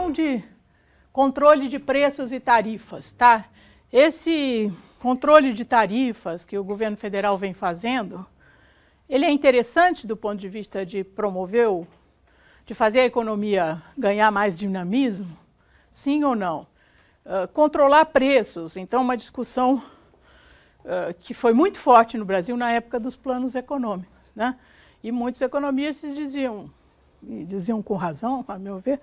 questão de controle de preços e tarifas, tá? Esse controle de tarifas que o governo federal vem fazendo, ele é interessante do ponto de vista de promover, de fazer a economia ganhar mais dinamismo? Sim ou não? Controlar preços, então uma discussão que foi muito forte no Brasil na época dos planos econômicos, né? E muitos economistas diziam com razão, a meu ver,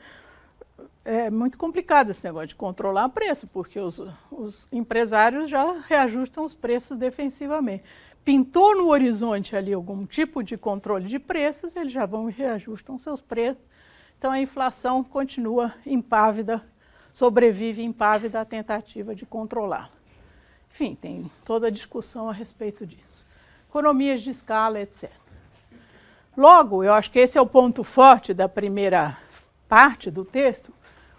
é muito complicado esse negócio de controlar preço, porque os empresários já reajustam os preços defensivamente. Pintou no horizonte ali algum tipo de controle de preços, eles já vão e reajustam seus preços. Então a inflação continua impávida, sobrevive impávida à tentativa de controlar. Enfim, tem toda a discussão a respeito disso. Economias de escala, etc. Logo, eu acho que esse é o ponto forte da primeira parte do texto.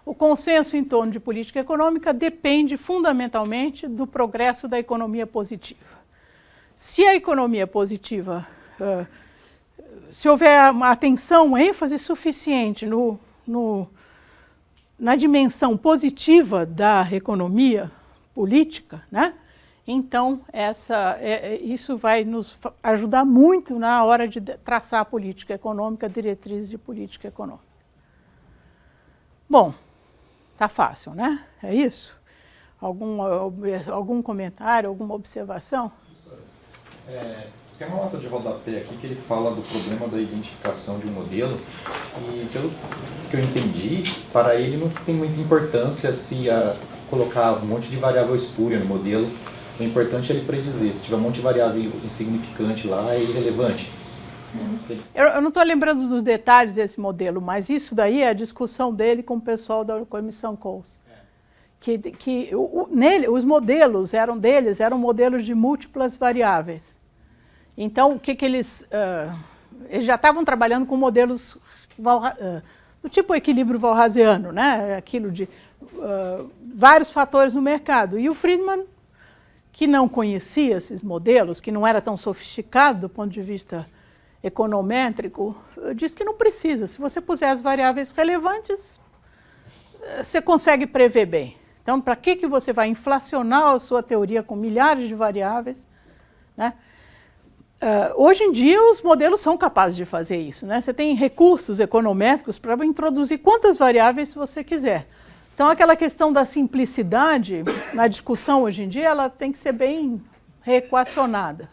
O consenso em torno de política econômica depende fundamentalmente do progresso da economia positiva. Se a economia positiva, se houver uma atenção, uma ênfase suficiente na dimensão positiva da economia política, né? Então isso vai nos ajudar muito na hora de traçar a política econômica, diretrizes de política econômica. Bom, tá fácil, né? É isso? Algum comentário, alguma observação? Tem uma nota de rodapé aqui que ele fala do problema da identificação de um modelo e, pelo que eu entendi, para ele não tem muita importância se colocar um monte de variável espúria no modelo. O importante é ele predizer. Se tiver um monte de variável insignificante lá, é irrelevante. Eu não estou lembrando dos detalhes desse modelo, mas isso daí é a discussão dele com o pessoal da Comissão Coase. Os modelos eram modelos de múltiplas variáveis. Então, o que eles já estavam trabalhando com modelos do tipo equilíbrio walrasiano, né? Aquilo de vários fatores no mercado. E o Friedman, que não conhecia esses modelos, que não era tão sofisticado do ponto de vista econométrico, disse que não precisa. Se você puser as variáveis relevantes, você consegue prever bem. Então, para que você vai inflacionar a sua teoria com milhares de variáveis, né? Hoje em dia, os modelos são capazes de fazer isso, né? Você tem recursos econométricos para introduzir quantas variáveis você quiser. Então, aquela questão da simplicidade na discussão hoje em dia, ela tem que ser bem reequacionada.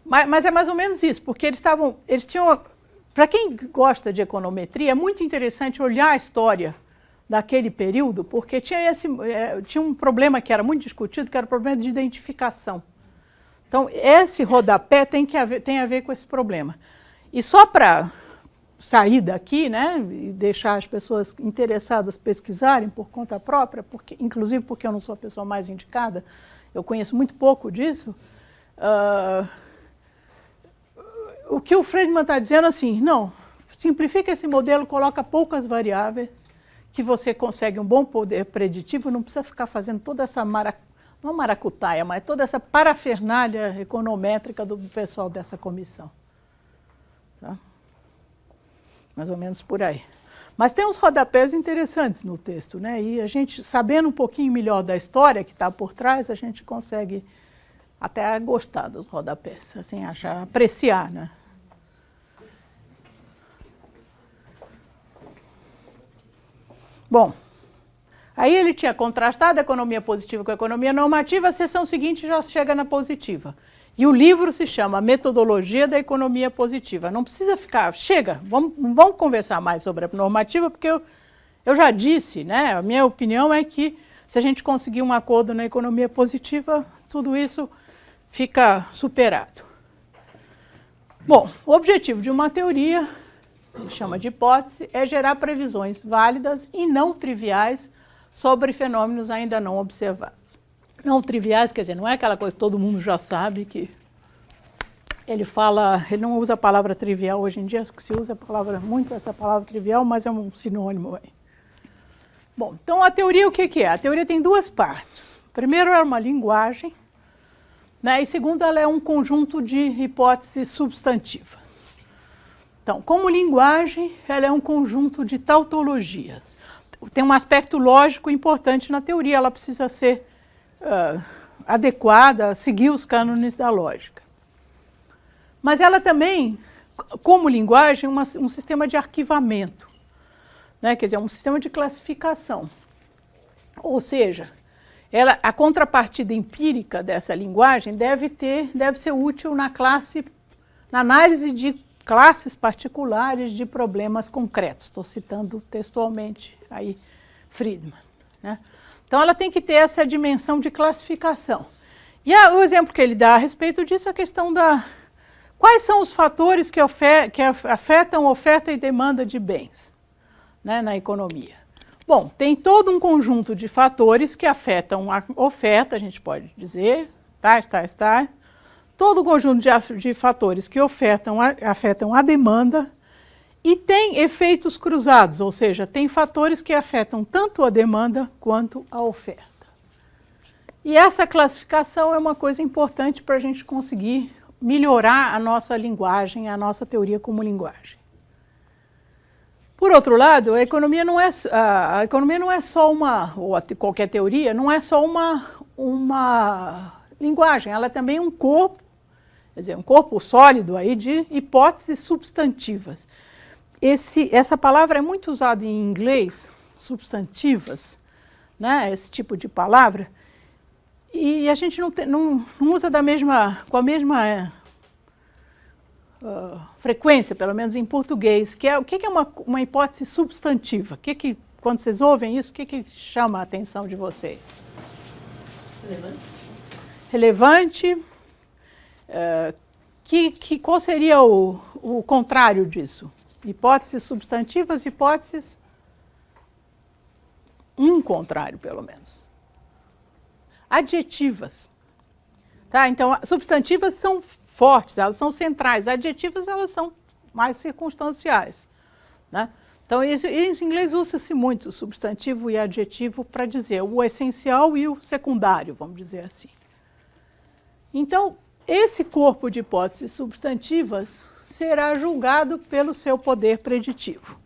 Mas é mais ou menos isso, porque eles tinham... Para quem gosta de econometria, é muito interessante olhar a história daquele período, porque tinha um problema que era muito discutido, que era o problema de identificação. Então, esse rodapé tem a ver com esse problema. E só para sair daqui, né, e deixar as pessoas interessadas pesquisarem por conta própria, inclusive porque eu não sou a pessoa mais indicada, eu conheço muito pouco disso, o que o Friedman está dizendo assim, não, simplifica esse modelo, coloca poucas variáveis, que você consegue um bom poder preditivo, não precisa ficar fazendo toda essa não maracutaia, mas toda essa parafernália econométrica do pessoal dessa comissão. Tá? Mais ou menos por aí. Mas tem uns rodapés interessantes no texto, né? E a gente, sabendo um pouquinho melhor da história que está por trás, a gente consegue até gostar dos rodapés, assim, apreciar, né? Bom, aí ele tinha contrastado a economia positiva com a economia normativa, a seção seguinte já chega na positiva. E o livro se chama Metodologia da Economia Positiva. Não precisa ficar... Chega, vamos conversar mais sobre a normativa, porque eu já disse, né? A minha opinião é que se a gente conseguir um acordo na economia positiva, tudo isso fica superado. Bom, o objetivo de uma teoria, que chama de hipótese, é gerar previsões válidas e não triviais sobre fenômenos ainda não observados. Não triviais, quer dizer, não é aquela coisa que todo mundo já sabe, que ele não usa a palavra trivial hoje em dia, se usa muito essa palavra trivial, mas é um sinônimo aí. Bom, então a teoria o que é? A teoria tem duas partes. Primeiro, é uma linguagem, né, e segundo, ela é um conjunto de hipóteses substantivas. Então, como linguagem, ela é um conjunto de tautologias. Tem um aspecto lógico importante na teoria, ela precisa ser adequada, seguir os cânones da lógica. Mas ela também, como linguagem, é um sistema de arquivamento, né? Quer dizer, um sistema de classificação. Ou seja, a contrapartida empírica dessa linguagem deve ser útil na análise de classes particulares de problemas concretos. Estou citando textualmente aí Friedman, né? Então, ela tem que ter essa dimensão de classificação. E o exemplo que ele dá a respeito disso é a questão quais são os fatores que afetam oferta e demanda de bens, né, na economia. Bom, tem todo um conjunto de fatores que afetam a oferta, a gente pode dizer, todo o conjunto de fatores que afetam a demanda, e tem efeitos cruzados, ou seja, tem fatores que afetam tanto a demanda quanto a oferta. E essa classificação é uma coisa importante para a gente conseguir melhorar a nossa linguagem, a nossa teoria como linguagem. Por outro lado, a economia não é só ou qualquer teoria, não é só uma linguagem, ela é também um corpo, quer dizer, um corpo sólido aí de hipóteses substantivas. Essa palavra é muito usada em inglês, substantivas, né, esse tipo de palavra, e a gente não usa com a mesma frequência, pelo menos em português, o que é uma hipótese substantiva? Quando vocês ouvem isso, o que chama a atenção de vocês? Relevante. Qual seria o contrário disso? Hipóteses substantivas, hipóteses... Um contrário, pelo menos. Adjetivas. Tá? Então, substantivas são fortes, elas são centrais. Adjetivas, elas são mais circunstanciais, né? Então, em inglês usa-se muito substantivo e adjetivo para dizer o essencial e o secundário, vamos dizer assim. Então, esse corpo de hipóteses substantivas será julgado pelo seu poder preditivo.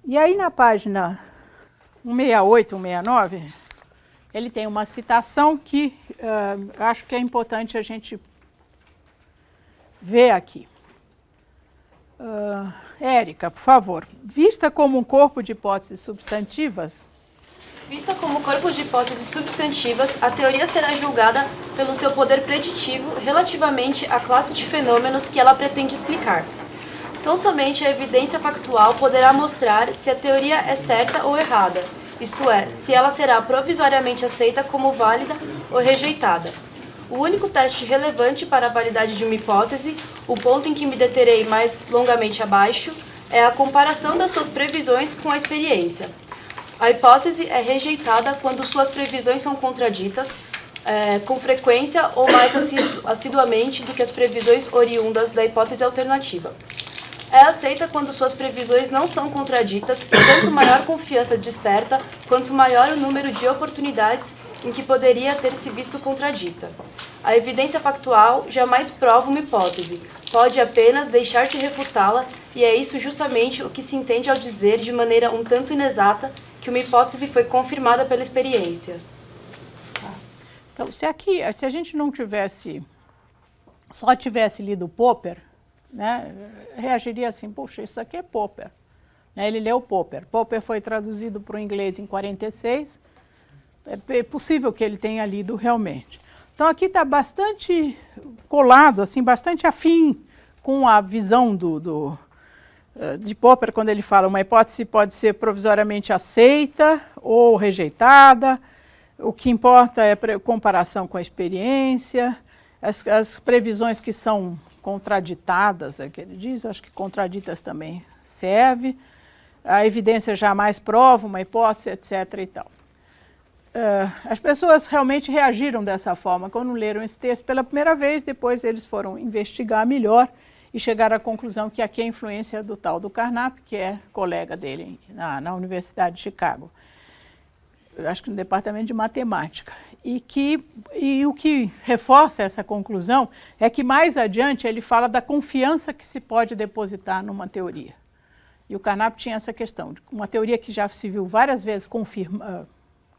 E aí, na página 168, 169, ele tem uma citação que acho que é importante a gente ver aqui. Érica, por favor. Vista como um corpo de hipóteses substantivas... Vista como corpo de hipóteses substantivas, a teoria será julgada pelo seu poder preditivo relativamente à classe de fenômenos que ela pretende explicar. Tão somente a evidência factual poderá mostrar se a teoria é certa ou errada, isto é, se ela será provisoriamente aceita como válida ou rejeitada. O único teste relevante para a validade de uma hipótese, o ponto em que me deterei mais longamente abaixo, é a comparação das suas previsões com a experiência. A hipótese é rejeitada quando suas previsões são contraditas, com frequência ou mais assiduamente do que as previsões oriundas da hipótese alternativa. É aceita quando suas previsões não são contraditas, e quanto maior confiança desperta, quanto maior o número de oportunidades em que poderia ter se visto contradita. A evidência factual jamais prova uma hipótese, pode apenas deixar de refutá-la, e é isso justamente o que se entende ao dizer, de maneira um tanto inexata, que uma hipótese foi confirmada pela experiência. Então, se a gente não só tivesse lido Popper, né, reagiria assim, poxa, isso aqui é Popper. Né, ele leu Popper. Popper foi traduzido para o inglês em 1946. É possível que ele tenha lido realmente. Então, aqui está bastante colado, assim, bastante afim com a visão de Popper, quando ele fala uma hipótese pode ser provisoriamente aceita ou rejeitada, o que importa é a comparação com a experiência, as previsões que são contraditadas, é que ele diz, acho que contraditas também serve, a evidência jamais prova uma hipótese, etc. e tal. As pessoas realmente reagiram dessa forma quando leram esse texto pela primeira vez, depois eles foram investigar melhor e chegaram à conclusão que aqui é a influência do tal do Carnap, que é colega dele na Universidade de Chicago. eu acho que no departamento de matemática. E o que reforça essa conclusão é que mais adiante ele fala da confiança que se pode depositar numa teoria. E o Carnap tinha essa questão, uma teoria que já se viu várias vezes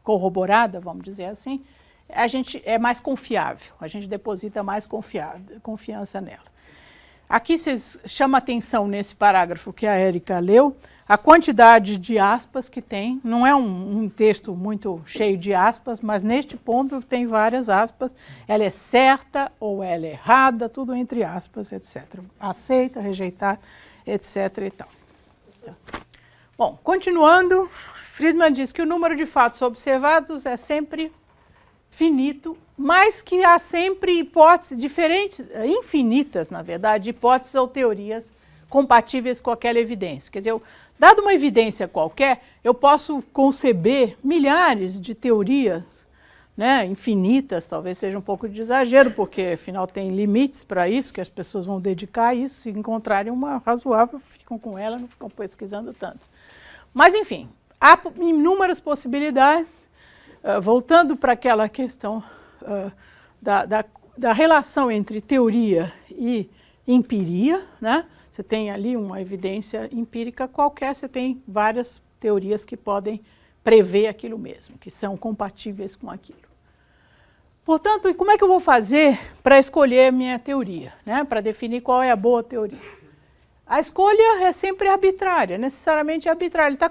corroborada, vamos dizer assim, a gente é mais confiável, a gente deposita mais confiança nela. Aqui vocês chamam atenção nesse parágrafo que a Érica leu, a quantidade de aspas que tem, não é um texto muito cheio de aspas, mas neste ponto tem várias aspas, ela é certa ou ela é errada, tudo entre aspas, etc. Aceita, rejeitar, etc. e tal. Bom, continuando, Friedman diz que o número de fatos observados é sempre finito, mas que há sempre hipóteses diferentes, infinitas, na verdade, hipóteses ou teorias compatíveis com aquela evidência. Quer dizer, dado uma evidência qualquer, eu posso conceber milhares de teorias, né, infinitas, talvez seja um pouco de exagero, porque afinal tem limites para isso, que as pessoas vão dedicar a isso, se encontrarem uma razoável, ficam com ela, não ficam pesquisando tanto. Mas, enfim, há inúmeras possibilidades. Voltando para aquela questão da relação entre teoria e empiria, né? Você tem ali uma evidência empírica qualquer, você tem várias teorias que podem prever aquilo mesmo, que são compatíveis com aquilo. Portanto, como é que eu vou fazer para escolher minha teoria, né? Para definir qual é a boa teoria? A escolha é sempre arbitrária, necessariamente arbitrária. Ele está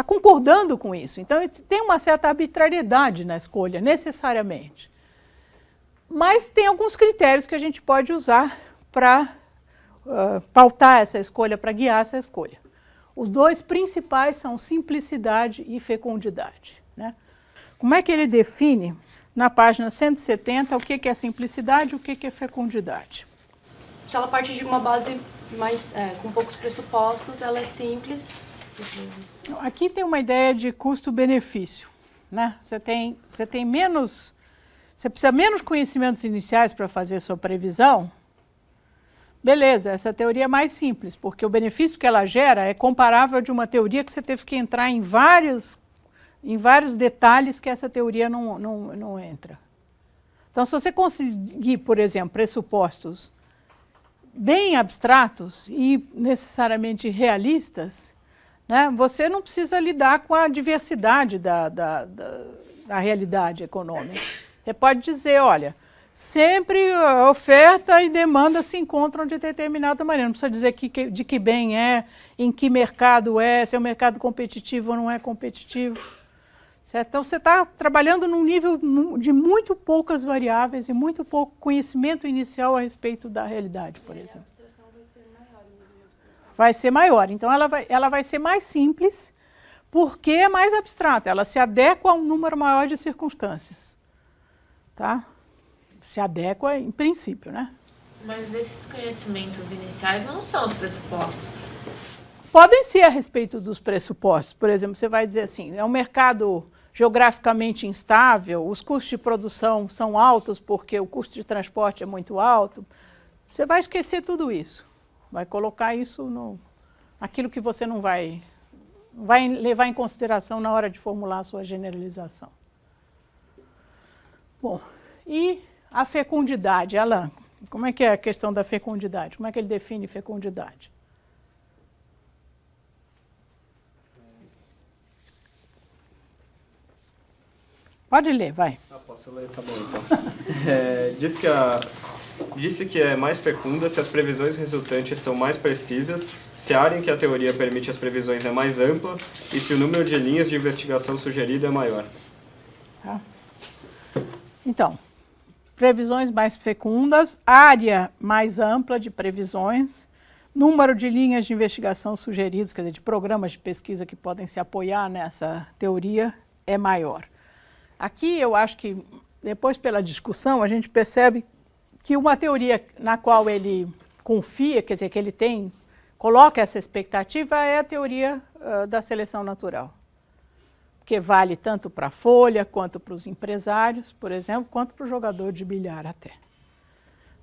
concordando com isso. Então, tem uma certa arbitrariedade na escolha, necessariamente. Mas tem alguns critérios que a gente pode usar para pautar essa escolha, para guiar essa escolha. Os dois principais são simplicidade e fecundidade, né? Como é que ele define, na página 170, o que é simplicidade e o que é fecundidade? Se ela parte de uma base mais, com poucos pressupostos, ela é simples. Aqui tem uma ideia de custo-benefício, né? Você precisa menos conhecimentos iniciais para fazer sua previsão. Beleza, essa teoria é mais simples, porque o benefício que ela gera é comparável de uma teoria que você teve que entrar em vários detalhes que essa teoria não entra. Então, se você conseguir, por exemplo, pressupostos bem abstratos e necessariamente realistas, né, você não precisa lidar com a diversidade da realidade econômica. Você pode dizer, olha, sempre a oferta e demanda se encontram de determinada maneira. Não precisa dizer de que bem é, em que mercado é, se é um mercado competitivo ou não é competitivo. Certo? Então, você está trabalhando num nível de muito poucas variáveis e muito pouco conhecimento inicial a respeito da realidade, por exemplo. A abstração vai ser maior, o nível de abstração. Vai ser maior. Então, ela vai ser mais simples, porque é mais abstrata. Ela se adequa a um número maior de circunstâncias. Tá? Se adequa em princípio, né? Mas esses conhecimentos iniciais não são os pressupostos. Podem ser a respeito dos pressupostos. Por exemplo, você vai dizer assim, é um mercado geograficamente instável, os custos de produção são altos porque o custo de transporte é muito alto. Você vai esquecer tudo isso. Vai colocar isso naquilo que você não vai levar em consideração na hora de formular a sua generalização. Bom, e a fecundidade, Alain, como é que é a questão da fecundidade? Como é que ele define fecundidade? Pode ler, vai. Posso ler? Tá bom, então. Disse que é mais fecunda se as previsões resultantes são mais precisas, se a área em que a teoria permite as previsões é mais ampla e se o número de linhas de investigação sugerido é maior. Tá. Então, previsões mais fecundas, área mais ampla de previsões, número de linhas de investigação sugeridas, quer dizer, de programas de pesquisa que podem se apoiar nessa teoria, é maior. Aqui eu acho que, depois pela discussão, a gente percebe que uma teoria na qual ele confia, quer dizer, que ele coloca essa expectativa, é a teoria da seleção natural. Que vale tanto para a Folha, quanto para os empresários, por exemplo, quanto para o jogador de bilhar até.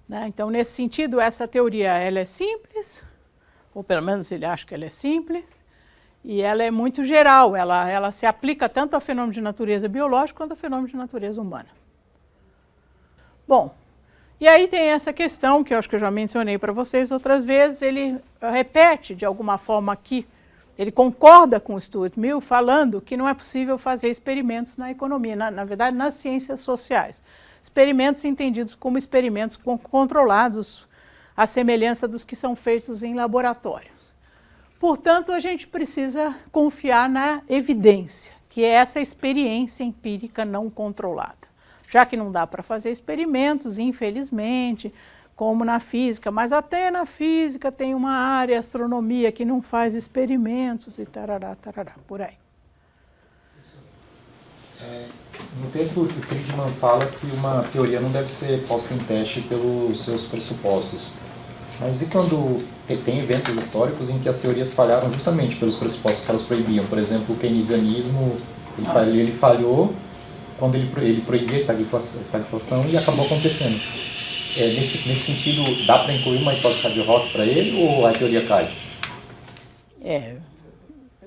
Né? Então, nesse sentido, essa teoria ela é simples, ou pelo menos ele acha que ela é simples, E ela é muito geral, ela se aplica tanto a fenômenos de natureza biológica quanto a fenômenos de natureza humana. Bom, e aí tem essa questão, que eu acho que eu já mencionei para vocês outras vezes, ele repete de alguma forma aqui, ele concorda com o Stuart Mill, falando que não é possível fazer experimentos na economia, na verdade nas ciências sociais. Experimentos entendidos como experimentos controlados, à semelhança dos que são feitos em laboratórios. Portanto, a gente precisa confiar na evidência, que é essa experiência empírica não controlada. Já que não dá para fazer experimentos, infelizmente, como na física, mas até na física tem uma área, astronomia, que não faz experimentos e tarará, por aí. No texto, o Friedman fala que uma teoria não deve ser posta em teste pelos seus pressupostos. Mas e quando tem eventos históricos em que as teorias falharam justamente pelos pressupostos que elas proibiam? Por exemplo, o keynesianismo, ele falhou quando ele proibia a estagflação e acabou acontecendo. Nesse sentido, dá para incluir uma hipótese de Rock para ele ou a teoria cai?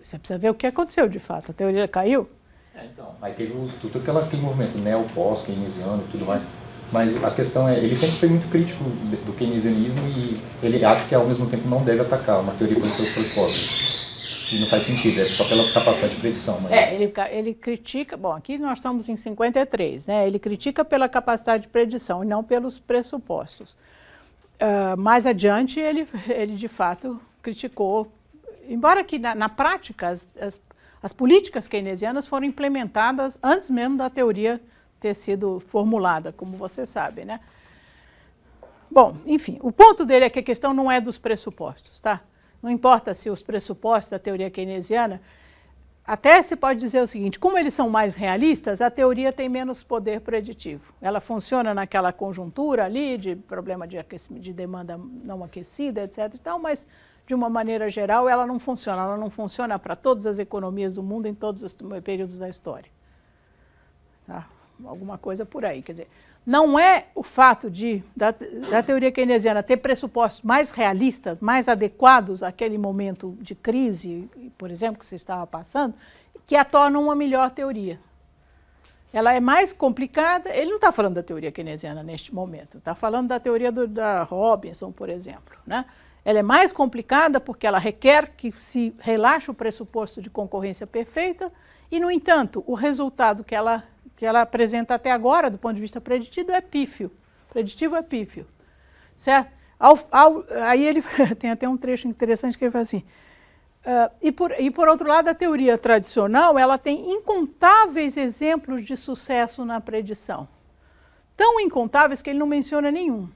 Você precisa ver o que aconteceu de fato. A teoria caiu? Então, aí teve tudo aquele movimento neo-pós-keynesiano e tudo mais. Mas a questão é, ele sempre foi muito crítico do keynesianismo e ele acha que ao mesmo tempo não deve atacar uma teoria pelos seus pressupostos. E não faz sentido, é só pela capacidade de predição. Mas... ele critica, bom, aqui nós estamos em 53, né? Ele critica pela capacidade de predição e não pelos pressupostos. Mais adiante, ele de fato criticou, embora que na prática as políticas keynesianas foram implementadas antes mesmo da teoria ter sido formulada, como você sabe, né? Bom, enfim, o ponto dele é que a questão não é dos pressupostos, tá? Não importa se os pressupostos da teoria keynesiana, até se pode dizer o seguinte, como eles são mais realistas, a teoria tem menos poder preditivo. Ela funciona naquela conjuntura ali de problema de demanda não aquecida, etc. e tal, mas de uma maneira geral ela não funciona para todas as economias do mundo em todos os períodos da história. Tá? Alguma coisa por aí, quer dizer, não é o fato da teoria keynesiana ter pressupostos mais realistas, mais adequados àquele momento de crise, por exemplo, que se estava passando, que a tornam uma melhor teoria. Ela é mais complicada, ele não está falando da teoria keynesiana neste momento, está falando da teoria da Robinson, por exemplo, né? Ela é mais complicada porque ela requer que se relaxe o pressuposto de concorrência perfeita e, no entanto, o resultado que ela apresenta até agora, do ponto de vista preditivo, é pífio. Preditivo é pífio. Certo? Aí ele tem até um trecho interessante que ele fala assim, e por outro lado, a teoria tradicional, ela tem incontáveis exemplos de sucesso na predição. Tão incontáveis que ele não menciona nenhum.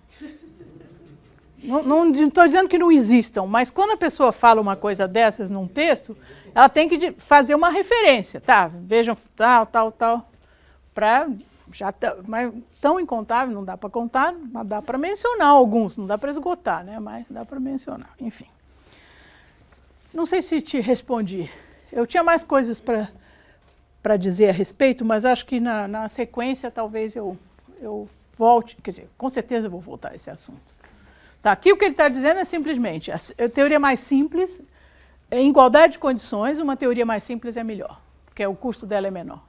Não estou dizendo que não existam, mas quando a pessoa fala uma coisa dessas num texto, ela tem que fazer uma referência, tá? Vejam, tal, mas tão incontável, não dá para contar, mas dá para mencionar alguns, não dá para esgotar, né? Mas dá para mencionar, enfim. Não sei se te respondi. Eu tinha mais coisas para dizer a respeito, mas acho que na sequência talvez eu volte, quer dizer, com certeza eu vou voltar a esse assunto. Tá, aqui o que ele está dizendo é simplesmente, a teoria mais simples, em igualdade de condições, uma teoria mais simples é melhor, porque o custo dela é menor.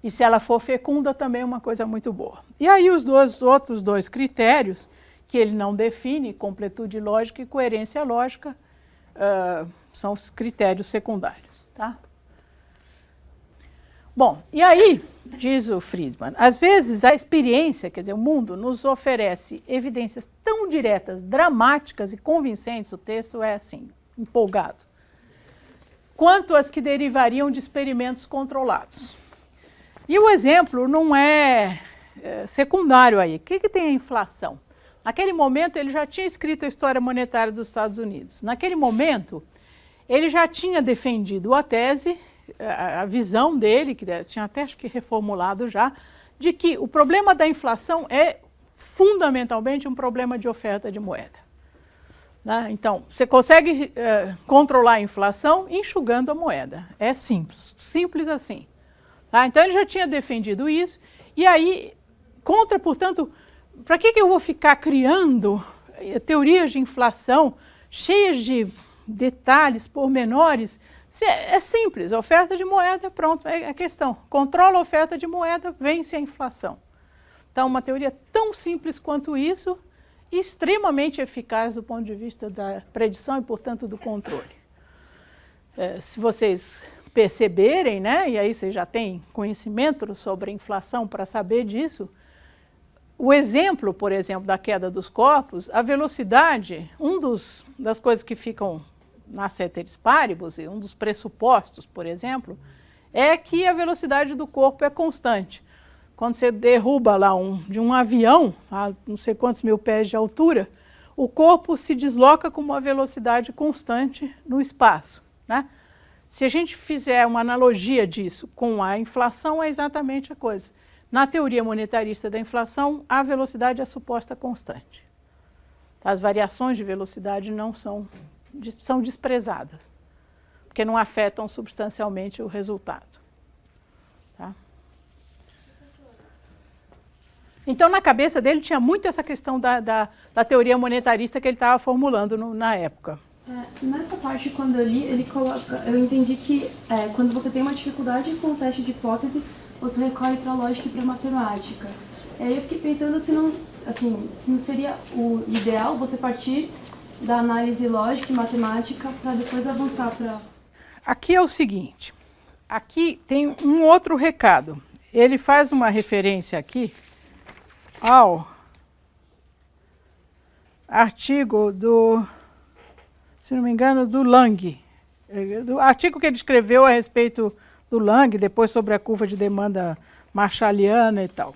E se ela for fecunda, também é uma coisa muito boa. E aí os outros dois critérios, que ele não define, completude lógica e coerência lógica, são os critérios secundários. Tá? Bom, e aí, diz o Friedman, às vezes a experiência, quer dizer, o mundo nos oferece evidências tão diretas, dramáticas e convincentes, o texto é assim, empolgado, quanto as que derivariam de experimentos controlados. E o exemplo não é secundário aí. O que tem a inflação? Naquele momento, ele já tinha escrito a história monetária dos Estados Unidos. Naquele momento, ele já tinha defendido a tese, a visão dele, que tinha até acho que reformulado já, de que o problema da inflação é fundamentalmente um problema de oferta de moeda. Né? Então, você consegue controlar a inflação enxugando a moeda. É simples, simples assim. Tá? Então, ele já tinha defendido isso, e aí, portanto, para que eu vou ficar criando teorias de inflação cheias de detalhes, pormenores, é simples, oferta de moeda, pronto, é a questão. Controla a oferta de moeda, vence a inflação. Então, uma teoria tão simples quanto isso, extremamente eficaz do ponto de vista da predição e, portanto, do controle. Se vocês perceberem, né, e aí vocês já têm conhecimento sobre a inflação para saber disso, o exemplo, por exemplo, da queda dos corpos, a velocidade, das coisas que ficam na ceteris paribus, e um dos pressupostos, por exemplo, é que a velocidade do corpo é constante. Quando você derruba lá de um avião, a não sei quantos mil pés de altura, o corpo se desloca com uma velocidade constante no espaço, né? Se a gente fizer uma analogia disso com a inflação, é exatamente a coisa. Na teoria monetarista da inflação, a velocidade é suposta constante. As variações de velocidade não são desprezadas, porque não afetam substancialmente o resultado. Tá? Então, na cabeça dele, tinha muito essa questão da teoria monetarista que ele estava formulando na época. Nessa parte, quando eu li, ele coloca, eu entendi que quando você tem uma dificuldade com o teste de hipótese, você recorre para a lógica e para a matemática. E aí eu fiquei pensando se não seria o ideal você partir da análise lógica e matemática para depois avançar para... Aqui é o seguinte, aqui tem um outro recado. Ele faz uma referência aqui ao artigo se não me engano, do Lang. Do artigo que ele escreveu a respeito do Lang, depois sobre a curva de demanda marshalliana e tal.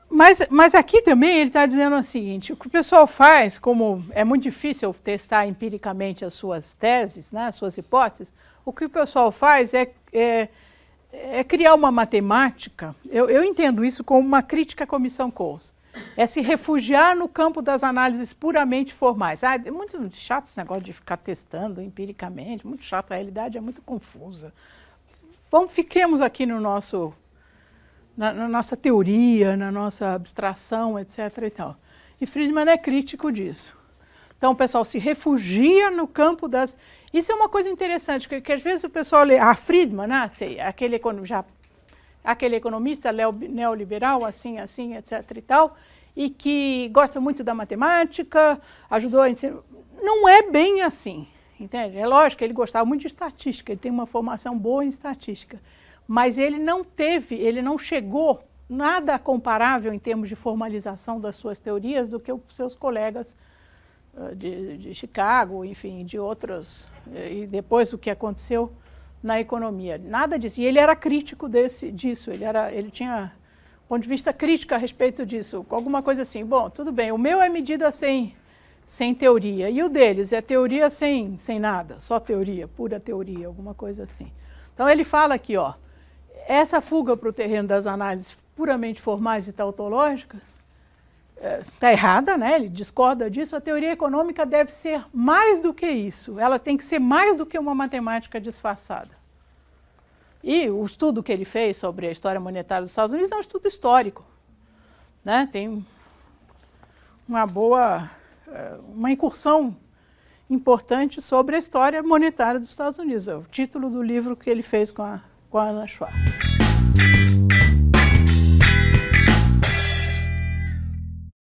Mas aqui também ele está dizendo o seguinte, o que o pessoal faz, como é muito difícil testar empiricamente as suas teses, né, as suas hipóteses, o que o pessoal faz é criar uma matemática, eu entendo isso como uma crítica à comissão Coase, é se refugiar no campo das análises puramente formais. É muito chato esse negócio de ficar testando empiricamente, muito chato, a realidade é muito confusa. Fiquemos aqui na nossa teoria, na nossa abstração, etc. e tal. E Friedman é crítico disso. Então, o pessoal se refugia no campo das... Isso é uma coisa interessante, que às vezes o pessoal lê... Friedman, né? aquele economista neoliberal, assim, etc. e tal, e que gosta muito da matemática, ajudou a ensinar... Não é bem assim, entende? É lógico que ele gostava muito de estatística, ele tem uma formação boa em estatística, mas ele não chegou nada comparável em termos de formalização das suas teorias do que os seus colegas de Chicago, enfim, de outros, e depois o que aconteceu na economia. Nada disso. E ele era crítico disso, ele tinha um ponto de vista crítico a respeito disso, alguma coisa assim, bom, tudo bem, o meu é medida sem teoria, e o deles é teoria sem nada, só teoria, pura teoria, alguma coisa assim. Então ele fala aqui, ó, essa fuga para o terreno das análises puramente formais e tautológicas está errada, né? Ele discorda disso, a teoria econômica deve ser mais do que isso, ela tem que ser mais do que uma matemática disfarçada. E o estudo que ele fez sobre a história monetária dos Estados Unidos é um estudo histórico, né? Tem uma incursão importante sobre a história monetária dos Estados Unidos, é o título do livro que ele fez com a Ana Schwab.